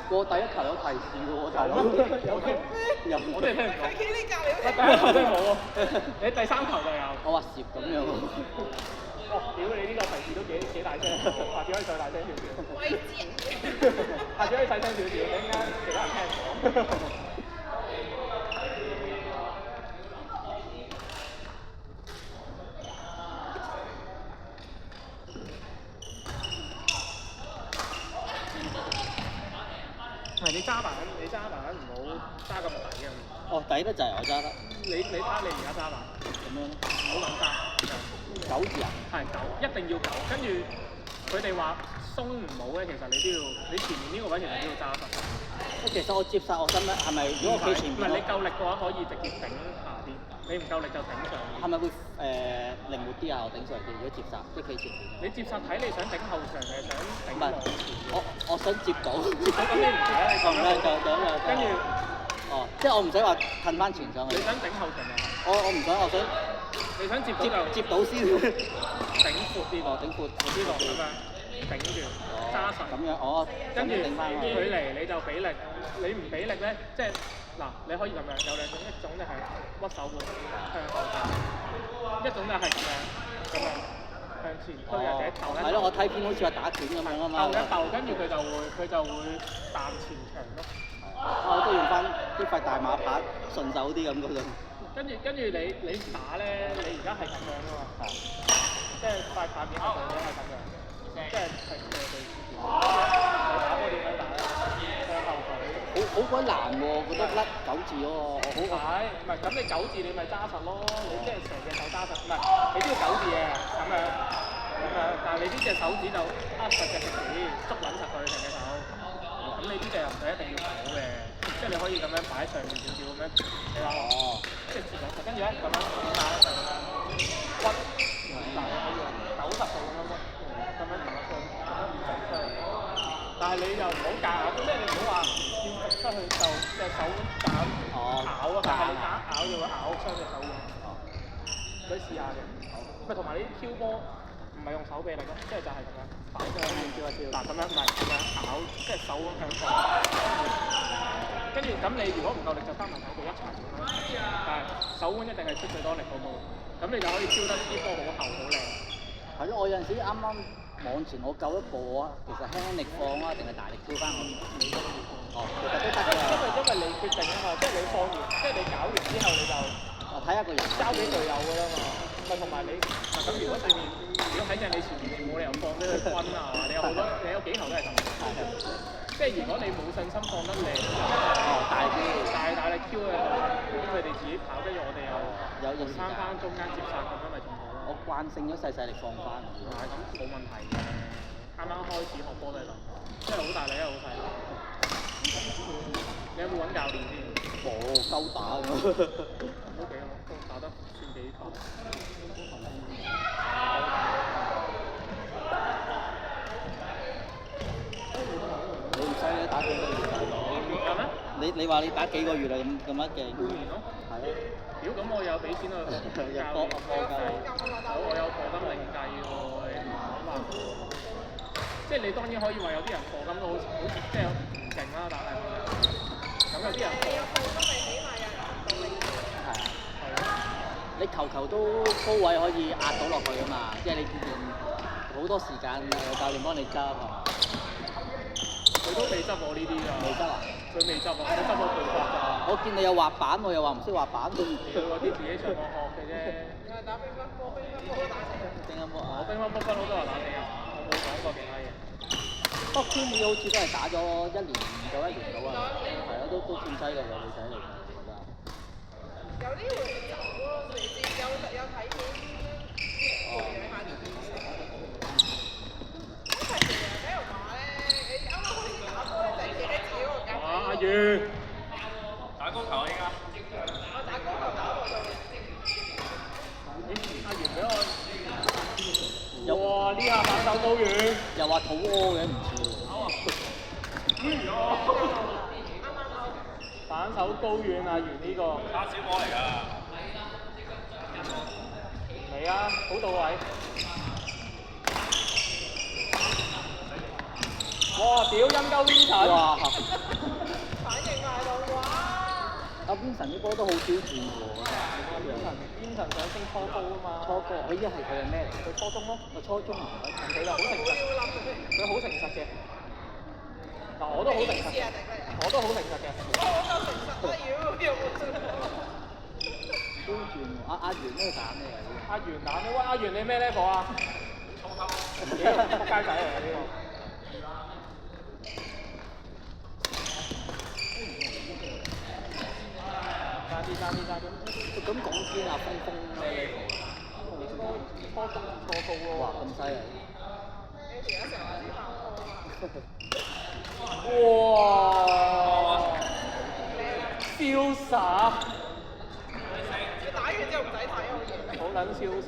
我第一球有提示嘅喎，大佬。有我哋聽唔到。喺呢隔離第一球真係冇喎，你第三球就有。我話攝咁樣喎。哇！屌你呢個提示都幾大聲，下次可以再大聲少少。威之人。下次可以細聲少少，陣間其他人聽唔到。唔係你揸板唔好揸咁底嘅。哦，底得就係我揸得。你睇下你而家揸板咁樣咯。唔好咁揸。九字啊？係九，一定要九。跟住佢哋話鬆唔好咧，其實你都要，你前面呢個位其實都要揸實。其實我接殺我心咧，係咪如果我企前面？唔係你夠力嘅話，可以直接頂下邊；你唔夠力就頂上邊。係咪會靈活啲啊？我頂上邊，如果接殺即係企前面。你接殺睇你想頂後場定係想頂唔係往前？我想接到。咁你唔使啦，你咁樣跟住。哦，即係我唔使話褪翻前上去。你想頂後場就係。我唔想，我想。你想接到就接到先。頂闊啲個，頂闊呢個咁樣頂住揸實。咁樣哦，跟住頂翻距離你就俾力，你唔俾力咧，即係嗱，你可以咁樣有兩種，一種就係屈手腕向後打，一種就係咁樣向前推或者鬥一。係咯，我睇片好似話打拳咁樣啊嘛。鬥一鬥，跟住佢就會彈前場咯。我都用翻啲塊大馬拍順手啲咁嗰種。跟住你打咧，你而家係咁樣噶嘛？即係塊牌面嗰度係咁樣，即係平嘅對住。你打波點樣打咧？向後舉。好鬼難喎，覺得甩九字嗰個。好快，唔係咁你九字你咪揸實咯，你即係成隻手揸實，唔係你都要九字嘅咁樣，但係你呢隻手指就握實隻食指，捉穩實佢成隻手。咁你呢隻又唔使一定要手嘅，即係你可以咁樣擺上面少少咁樣，你話即係接緊實，跟住咧咁樣點打咧就咁樣屈，嗱你可以90度咁樣屈，咁樣同一雙，咁樣唔直出去。但係你又唔好夾硬，即係你唔好話要直出去就隻手夾咬啊，但係你夾咬就會咬傷隻手腕。可以試下嘅，咪同埋你啲 Q 波唔係用手臂力咯，即係就係咁樣擺上去嗱咁樣唔係咁樣咬，即係手咁向上。跟住咁你如果唔夠力就加埋手臂一齊咁樣，但係手腕一定係出最多力嗰個，咁你就可以挑得啲波好厚好靚。係咯，我有陣時啱啱網前我救一步啊，其實輕力放啊，定係大力挑翻我？哦，其實都得嘅。因為你決定啊嘛，即係你放完，即係你搞完之後你就睇下個人交俾隊友㗎啦嘛。咪同埋你咁如果對面如果喺正你前面，你冇理由放俾佢轟啊嘛。你有好多你有幾球都係咁。即係如果你冇信心放得靚，大力 Q 嘅，咁佢哋自己跑，跟住我哋又翻中間接殺咁樣咪仲好咯。我慣性咗細力放翻。係咁冇問題嘅。啱啱開始學波都係咁，即係好大力啊，好細力。你有冇揾教練先？冇，鳩打咁。都幾好，都打得算幾好。你唔使你打幾個月大佬？有咩？你話你打幾個月啦？咁乜嘅？半年咯。係咯。屌咁我有俾錢去教練課金，我有課金另計喎，你唔好話。即係你當然可以話有啲人課金都好即係唔勁啦，但係咁有啲人課金咪起碼有人到你。係啊。係咯。你球都高位可以壓到落去啊嘛，即係你見好多時間有教練幫你執係嘛？佢都未執我呢啲㗎。未執啊？佢未執啊，佢執我步法咋。我見你有滑板，我又話唔識滑板。佢嗰啲自己上網學嘅啫。打乒乓波都打死人。乒乓波啊！我乒乓波不嬲都話打死人，我冇講過其他嘢。不過 Q 妹好似都係打咗1年到1年到啊，係咯，都算犀利嘅女仔嚟嘅，我覺得。有啲會走咯，有睇片養下啲醫生。因為其實俾人話咧，你啱啱開始打波咧，就係企喺自己嗰個格。阿月打高球啊！依家。我打高球打到到。阿月俾我。哇！呢下反手高遠。又話肚屙嘅唔似反手高遠啊！源呢個。打小波嚟㗎。嚟啊！好到位。哇！屌陰鳩 Vincent！哇！反應埋到哇！阿 Vincent 啲波都好刁鑽喎。Vincent 想升初高啊嘛。初哥，佢依家係佢係咩嚟？佢初中咯。我初中唔係。佢就好誠實，佢好誠實嘅。嗱，我都好誠實嘅，我都好誠實嘅。我夠誠實啦，妖！刁鑽喎，阿源呢個打咩啊？阿源打咩？喂，阿源你咩 level 啊？屌，仆街仔嚟嘅呢個。爭啲。咁講堅啊，峰咩 level？初中初高咯。哇，咁犀利！你而家成日啲爆哇！瀟灑。你打完之後唔使睇好嘢。好撚瀟灑。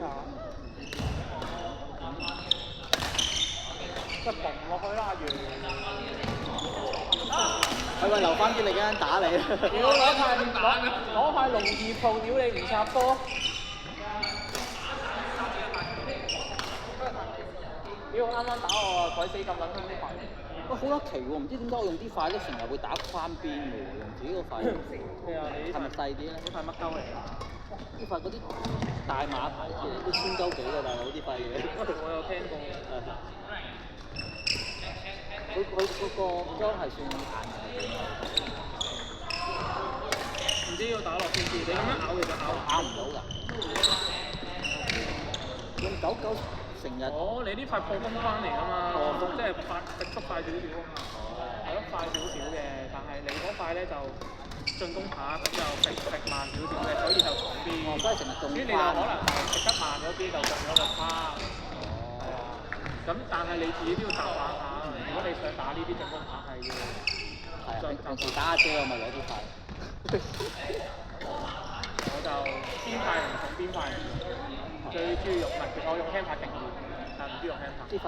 即係嘣落去啦，阿源。佢話留翻啲力一陣打你啦！屌攞塊龍二鋪，屌你唔插波！屌啱啱打我啊，鬼死咁撚興啲塊。喂，好得奇喎！唔知點解我用啲塊咧，成日會打翻邊嘅喎，用自己個塊。咩啊？你係咪細啲咧？呢塊乜鳩嚟㗎？呢塊嗰啲大馬牌都千鳩幾嘅大佬啲塊嘢。我有聽過。佢嗰個裝係算硬嘅。唔知要打落先知，你咁樣咬其實咬唔到㗎。用99成日。哦，你呢塊破風翻嚟㗎嘛？即係直速快少少啊嘛。係咯，快少少嘅，但係你嗰塊咧就進攻下，咁就食慢少少嘅，所以就重啲。哦，所以成日中所以你就可能係食得慢嗰啲就中咗個差。係啊。咁但係你自己都要習慣下，如果你想打呢啲進攻牌係要。係啊，平時打下車我咪攞啲塊。我就邊塊唔同邊塊唔同，最中意用我用輕拍勁啲，但唔知用輕拍。呢塊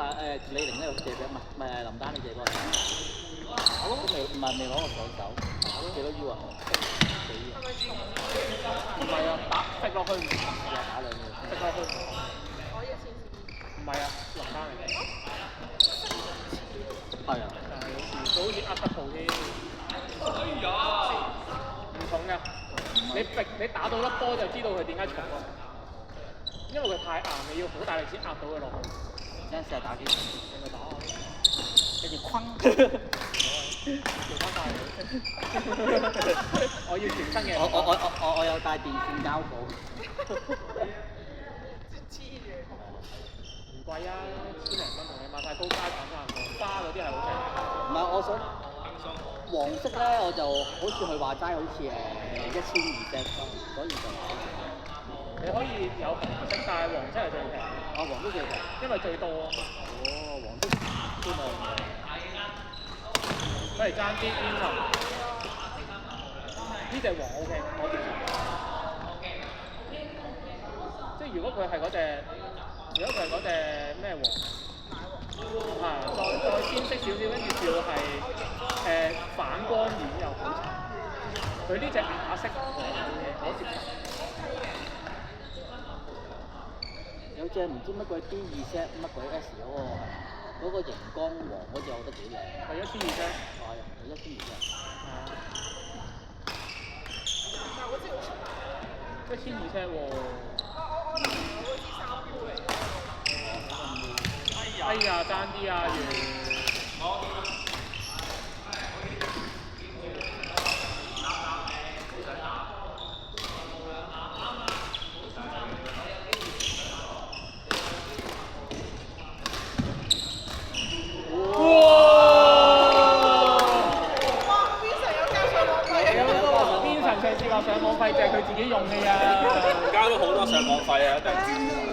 李寧呢個借俾唔係林丹你借過嚟。我都未攞過上手，幾多 U 啊？幾 U？唔係啊，食落去唔係啊，打兩嘢。食落去我一千唔係啊，林丹嚟嘅。係啊。佢好似呃得鋪添。唔重㗎，你打到粒波就知道佢點解重咯。因為佢太硬，你要好大力先壓到佢落去。有陣時係打機，你咪打下咯。跟住框。做翻晒我要全身嘅。我有帶電線膠布。黐住。唔貴啊，1000零蚊同你買塊高階產差唔多，花嗰啲係好平。唔係，我想黃色咧，我就好似佢話齋，好似1200隻，所以就你可以有紅色，但係黃色係最平。黃色最平，因為最多。哦，黃色都冇。不如爭啲邊層。呢隻黃 OK，我接受。即係如果佢係嗰隻，咩黃？係，再鮮色少少，跟住仲要係反光面又好殘。佢呢隻啞色我接受。有隻唔知乜鬼 B2Z 乜鬼 S 嗰個熒光黃嗰隻，我覺得幾靚。係1200。係啊，1200。但係我知好長。1200喎。我男朋友嗰支3杯嚟。哎呀，爭啲啊，完。邊層上次話上網費就係佢自己用嘅呀，交咗好多上網費啊，真係。